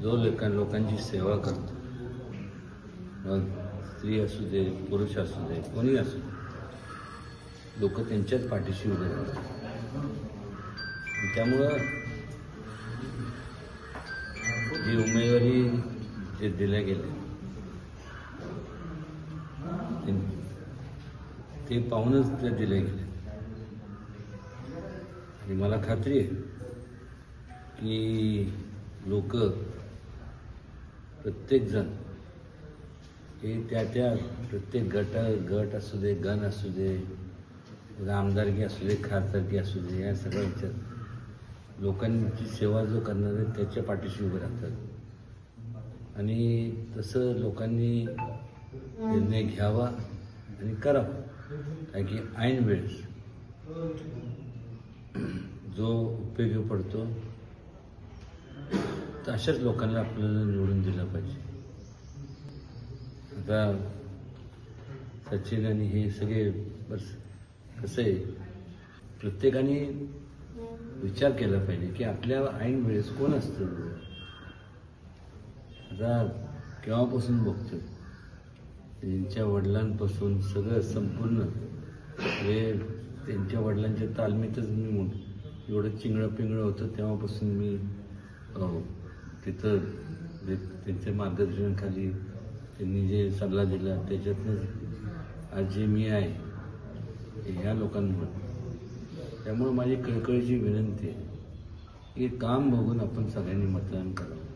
जो लोकांची सेवा करतो, मग स्त्री असू दे, पुरुष असू दे, कोणी असू दे, लोक त्यांच्याच पाठीशी उभे राहतात. त्यामुळं जी उमेदवारी जे दिल्या गेले ते पाहूनच ते दिले गेले. आणि मला खात्री आहे की लोक प्रत्येकजण हे त्या प्रत्येक गट असू दे, गण असू दे, आमदारकी असू दे, खासदारकी असू दे, या सगळ्यांच्या लोकांची सेवा जो करणार आहे त्याच्या पाठीशी उभे राहतात. आणि तसं लोकांनी निर्णय घ्यावा आणि करावा, कारण की ऐन वेळेस जो उपयोगी पडतो तर अशाच लोकांना आपल्याला निवडून दिलं पाहिजे. आता सचिन आणि हे सगळे बस कसं आहे, प्रत्येकाने विचार केला पाहिजे की आपल्या ऐन वेळेस कोण असतं. आता केव्हापासून बघतो त्यांच्या वडिलांपासून सगळं संपूर्ण हे त्यांच्या वडिलांच्या तालमीतच मी एवढं चिंगळं पिंगळं होतं तेव्हापासून मी तिथं त्यांच्या मार्गदर्शनाखाली त्यांनी जे सल्ला दिला त्याच्यातनं आज जे मी आहे ह्या लोकांमुळे. त्यामुळे माझी कळकळीची विनंती आहे की काम बघून आपण सगळ्यांनी मतदान करावं.